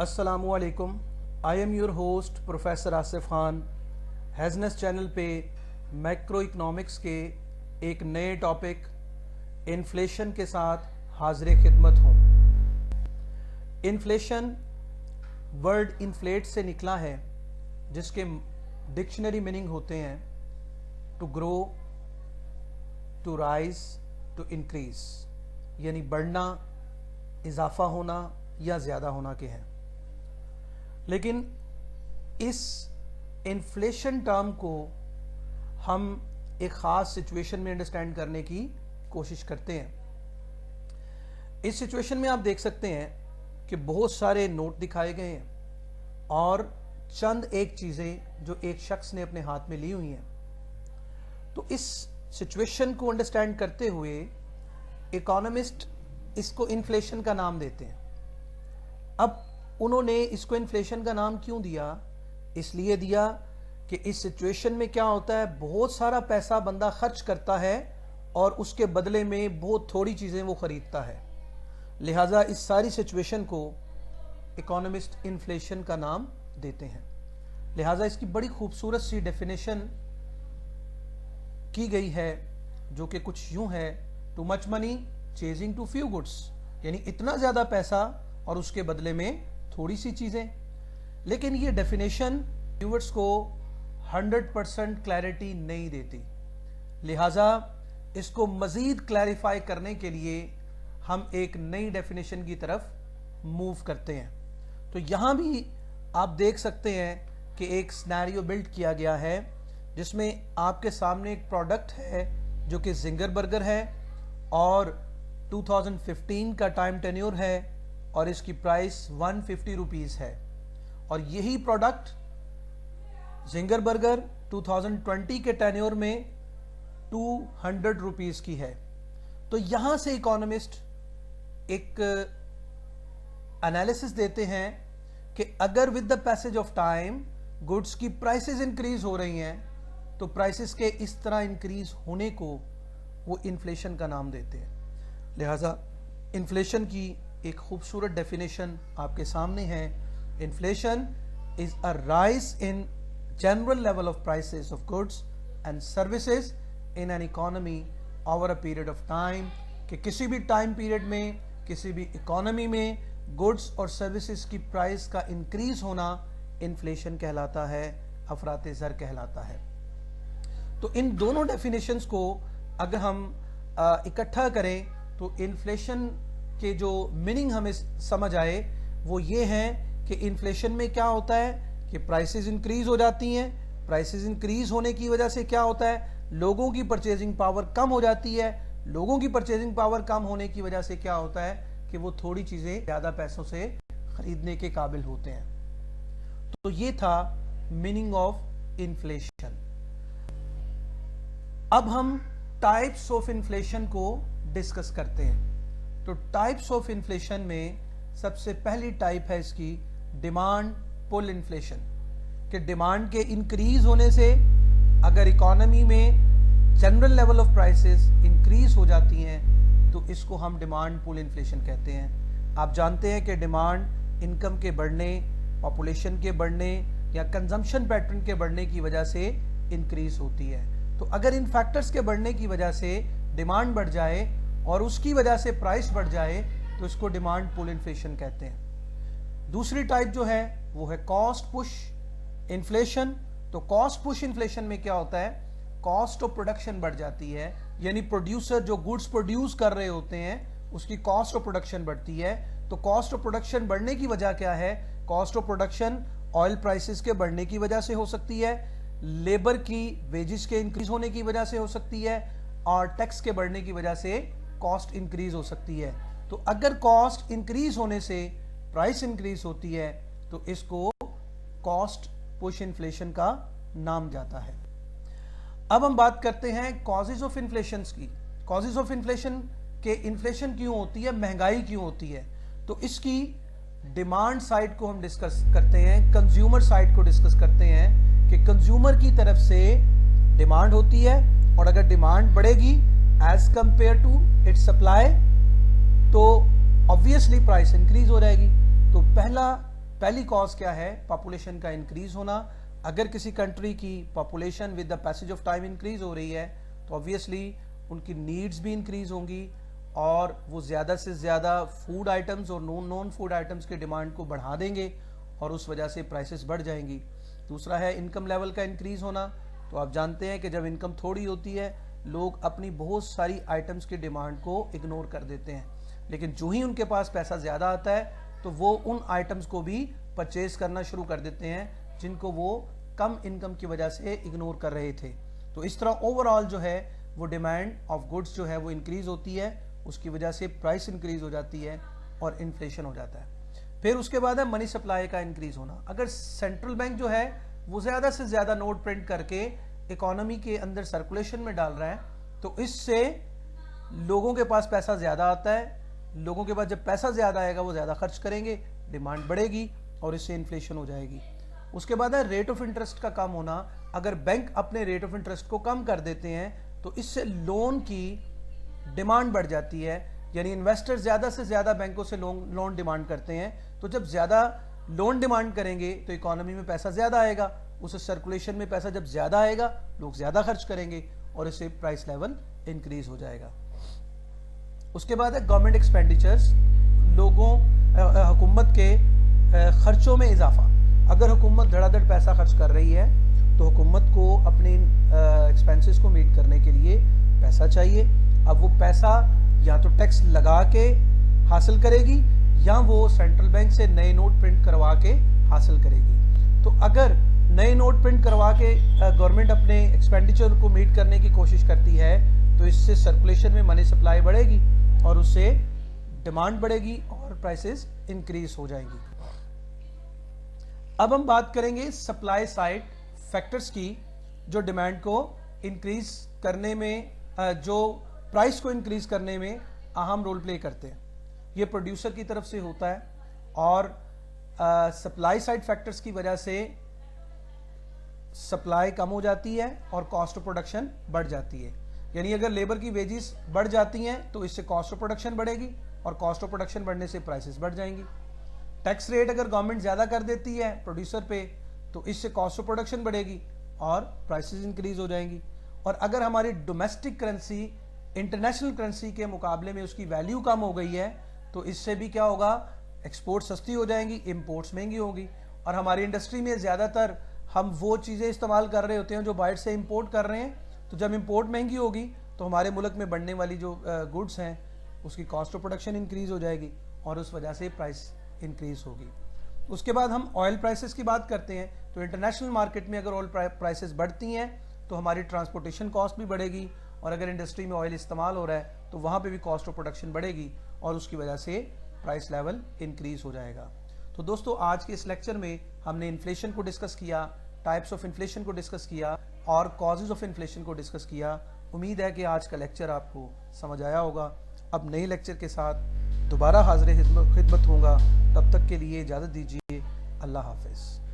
अस्सलामुअलैकुम, I am your host professor Asif Khan. हैज़नेस channel पे मैक्रो इकनॉमिक्स के एक नए टॉपिक इन्फ्लेशन के साथ हाजिर खिदमत हूँ। इन्फ्लेशन वर्ड इन्फ्लेट से निकला है, जिसके डिक्शनरी मीनिंग होते हैं to grow, to rise, to increase, यानी बढ़ना, इजाफा होना या ज़्यादा होना के हैं। लेकिन इस इन्फ्लेशन टर्म को हम एक ख़ास सिचुएशन में अंडरस्टैंड करने की कोशिश करते हैं। इस सिचुएशन में आप देख सकते हैं कि बहुत सारे नोट दिखाए गए हैं और चंद एक चीज़ें जो एक शख्स ने अपने हाथ में ली हुई हैं। तो इस सिचुएशन को अंडरस्टैंड करते हुए इकोनॉमिस्ट इसको इन्फ्लेशन का नाम देते हैं। अब उन्होंने इसको इन्फ्लेशन का नाम क्यों दिया? इसलिए दिया कि इस सिचुएशन में क्या होता है, बहुत सारा पैसा बंदा खर्च करता है और उसके बदले में बहुत थोड़ी चीज़ें वो ख़रीदता है। लिहाजा इस सारी सिचुएशन को इकोनॉमिस्ट इन्फ्लेशन का नाम देते हैं। लिहाजा इसकी बड़ी खूबसूरत सी डेफिनेशन की गई है, जो कि कुछ यूं है, too much money chasing too few goods, यानी इतना ज़्यादा पैसा और उसके बदले में थोड़ी सी चीज़ें। लेकिन ये डेफिनेशन व्यूअर्स को 100% क्लैरिटी नहीं देती। लिहाजा इसको मज़ीद क्लैरिफाई करने के लिए हम एक नई डेफिनेशन की तरफ मूव करते हैं। तो यहाँ भी आप देख सकते हैं कि एक सिनेरियो बिल्ड किया गया है, जिसमें आपके सामने एक प्रोडक्ट है जो कि जिंगर बर्गर है और 2015 का टाइम टेन्योर है और इसकी प्राइस 150 रुपीज़ है। और यही प्रोडक्ट जिंगर बर्गर 2020 के टेन्योर में 200 रुपीज़ की है। तो यहाँ से इकोनॉमिस्ट एक एनालिसिस देते हैं कि अगर with the passage of time goods की प्राइसेस इंक्रीज हो रही हैं, तो प्राइसेस के इस तरह इंक्रीज होने को वो इन्फ्लेशन का नाम देते हैं। लिहाजा इन्फ्लेशन की एक खूबसूरत डेफिनेशन आपके सामने है। Inflation is a rise in general level of prices of goods and services in an economy over a period of time, कि किसी भी टाइम पीरियड में, किसी भी इकोनॉमी में गुड्स और सर्विसेज की प्राइस का इंक्रीज होना इन्फ्लेशन कहलाता है, अफराते ज़र कहलाता है। तो इन दोनों डेफिनेशंस को अगर हम इकट्ठा करें तो इन्फ्लेशन के जो मीनिंग हमें समझ आए वो ये हैं कि इन्फ्लेशन में क्या होता है कि प्राइसेस इंक्रीज हो जाती हैं। प्राइसेस इंक्रीज होने की वजह से क्या होता है, लोगों की परचेजिंग पावर कम हो जाती है। लोगों की परचेजिंग पावर कम होने की वजह से क्या होता है कि वो थोड़ी चीज़ें ज़्यादा पैसों से खरीदने के काबिल होते हैं। तो ये था मीनिंग ऑफ इन्फ्लेशन। अब हम टाइप्स ऑफ इन्फ्लेशन को डिस्कस करते हैं। तो टाइप्स ऑफ इन्फ्लेशन में सबसे पहली टाइप है इसकी डिमांड पुल इन्फ्लेशन, कि डिमांड के इंक्रीज होने से अगर इकोनॉमी में general level of prices increase हो जाती हैं तो इसको हम डिमांड पुल इन्फ्लेशन कहते हैं। आप जानते हैं कि डिमांड इनकम के बढ़ने, पॉपुलेशन के बढ़ने या कंजम्पशन पैटर्न के बढ़ने की वजह से इंक्रीज होती है। तो अगर इन फैक्टर्स के बढ़ने की वजह से डिमांड बढ़ जाए और उसकी वजह से प्राइस बढ़ जाए तो इसको डिमांड पुल इन्फ्लेशन कहते हैं। दूसरी टाइप जो है वो है कॉस्ट पुश इन्फ्लेशन। तो कॉस्ट पुश इन्फ्लेशन में क्या होता है, कॉस्ट ऑफ प्रोडक्शन बढ़ जाती है, यानी प्रोड्यूसर जो गुड्स प्रोड्यूस कर रहे होते हैं उसकी कॉस्ट ऑफ प्रोडक्शन बढ़ती है। तो कॉस्ट ऑफ प्रोडक्शन बढ़ने की वजह क्या है, cost of production oil prices के बढ़ने की वजह से हो सकती है, लेबर की वेजेस के इंक्रीज होने की वजह से हो सकती है, और टैक्स के बढ़ने की वजह से कॉस्ट इंक्रीज हो सकती है। तो अगर कॉस्ट इंक्रीज होने से प्राइस इंक्रीज होती है तो इसको कॉस्ट पुश इन्फ्लेशन का नाम जाता है। अब हम बात करते हैं कॉजेज ऑफ इन्फ्लेशन की। कॉजेज ऑफ इन्फ्लेशन के इन्फ्लेशन क्यों होती है, महंगाई क्यों होती है। तो इसकी डिमांड साइड को हम डिस्कस करते हैं, कंज्यूमर साइड को डिस्कस करते हैं कि कंज्यूमर की तरफ से डिमांड होती है और अगर डिमांड बढ़ेगी as compare to its supply तो ऑब्वियसली प्राइस इंक्रीज हो जाएगी। तो पहला पहली कॉज क्या है? पॉपुलेशन का इंक्रीज होना। अगर किसी कंट्री की population with the passage of time increase हो रही है तो ऑब्वियसली उनकी नीड्स भी इंक्रीज होंगी और वो ज़्यादा से ज़्यादा फूड आइटम्स और नॉन फूड आइटम्स की डिमांड को बढ़ा देंगे और उस वजह से प्राइसेस बढ़ जाएंगी। दूसरा है इनकम लेवल का इंक्रीज होना। तो आप जानते हैं कि जब इनकम थोड़ी होती है लोग अपनी बहुत सारी आइटम्स की डिमांड को इग्नोर कर देते हैं, लेकिन जो ही उनके पास पैसा ज़्यादा आता है तो वो उन आइटम्स को भी परचेज करना शुरू कर देते हैं जिनको वो कम इनकम की वजह से इग्नोर कर रहे थे। तो इस तरह ओवरऑल जो है वो डिमांड ऑफ गुड्स जो है वो इंक्रीज होती है, उसकी वजह से प्राइस इंक्रीज हो जाती है और इन्फ्लेशन हो जाता है। फिर उसके बाद है मनी सप्लाई का इंक्रीज होना। अगर सेंट्रल बैंक जो है वो ज़्यादा से ज़्यादा नोट प्रिंट करके इकोनॉमी के अंदर सर्कुलेशन में डाल रहा है तो इससे लोगों के पास पैसा ज़्यादा आता है। लोगों के पास जब पैसा ज़्यादा आएगा वो ज़्यादा खर्च करेंगे, डिमांड बढ़ेगी और इससे इन्फ्लेशन हो जाएगी। उसके बाद है रेट ऑफ इंटरेस्ट का कम होना। अगर बैंक अपने रेट ऑफ इंटरेस्ट को कम कर देते हैं तो इससे लोन की डिमांड बढ़ जाती है, यानी इन्वेस्टर ज़्यादा से ज़्यादा बैंकों से लोन डिमांड करते हैं। तो जब ज़्यादा लोन डिमांड करेंगे तो इकोनॉमी में पैसा ज़्यादा आएगा, उस सर्कुलेशन में पैसा जब ज़्यादा आएगा लोग ज़्यादा खर्च करेंगे और इससे प्राइस लेवल इंक्रीज हो जाएगा। उसके बाद है गवर्नमेंट एक्सपेंडिचर्स, लोगों हुकूमत के खर्चों में इजाफा। अगर हुकूमत धड़ाधड़ पैसा खर्च कर रही है तो हुकूमत को अपने एक्सपेंसेस को मीट करने के लिए पैसा चाहिए। अब वो पैसा या तो टैक्स लगा के हासिल करेगी या वो सेंट्रल बैंक से नए नोट प्रिंट करवा के हासिल करेगी। तो अगर नए नोट प्रिंट करवा के गवर्नमेंट अपने एक्सपेंडिचर को मीट करने की कोशिश करती है तो इससे सर्कुलेशन में मनी सप्लाई बढ़ेगी और उससे डिमांड बढ़ेगी और प्राइसेस इंक्रीज हो जाएंगी। अब हम बात करेंगे सप्लाई साइड फैक्टर्स की जो डिमांड को इंक्रीज करने में, जो प्राइस को इंक्रीज करने में अहम रोल प्ले करते हैं। ये प्रोड्यूसर की तरफ से होता है और सप्लाई साइड फैक्टर्स की वजह से सप्लाई कम हो जाती है और कॉस्ट ऑफ प्रोडक्शन बढ़ जाती है। यानी अगर लेबर की वेजेस बढ़ जाती हैं तो इससे कॉस्ट ऑफ प्रोडक्शन बढ़ेगी और कॉस्ट ऑफ प्रोडक्शन बढ़ने से प्राइसेस बढ़ जाएंगी। टैक्स रेट अगर गवर्नमेंट ज़्यादा कर देती है प्रोड्यूसर पे तो इससे कॉस्ट ऑफ प्रोडक्शन बढ़ेगी और प्राइसेस इंक्रीज हो जाएंगी। और अगर हमारी डोमेस्टिक करेंसी इंटरनेशनल करेंसी के मुकाबले में उसकी वैल्यू कम हो गई है तो इससे भी क्या होगा, एक्सपोर्ट सस्ती हो जाएंगी, इम्पोर्ट्स महंगी होगी। और हमारी इंडस्ट्री में ज़्यादातर हम वो चीज़ें इस्तेमाल कर रहे होते हैं जो बाहर से इंपोर्ट कर रहे हैं। तो जब इंपोर्ट महंगी होगी तो हमारे मुल्क में बनने वाली जो गुड्स हैं उसकी कॉस्ट ऑफ प्रोडक्शन इंक्रीज हो जाएगी और उस वजह से प्राइस इंक्रीज होगी। उसके बाद हम ऑयल प्राइसेस की बात करते हैं तो इंटरनेशनल मार्केट में अगर ऑयल प्राइसेस बढ़ती हैं तो हमारी ट्रांसपोर्टेशन कॉस्ट भी बढ़ेगी और अगर इंडस्ट्री में ऑयल इस्तेमाल हो रहा है तो वहाँ पे भी कॉस्ट ऑफ प्रोडक्शन बढ़ेगी और उसकी वजह से प्राइस लेवल इंक्रीज हो जाएगा। तो दोस्तों आज के इस लेक्चर में हमने इन्फ्लेशन को डिस्कस किया, टाइप्स ऑफ इन्फ्लेशन को डिस्कस किया और कॉजेज ऑफ इन्फ्लेशन को डिस्कस किया। उम्मीद है कि आज का लेक्चर आपको समझ आया होगा। अब नए लेक्चर के साथ दोबारा हाजिर खिदमत होगा, तब तक के लिए इजाज़त दीजिए। अल्लाह हाफिज़।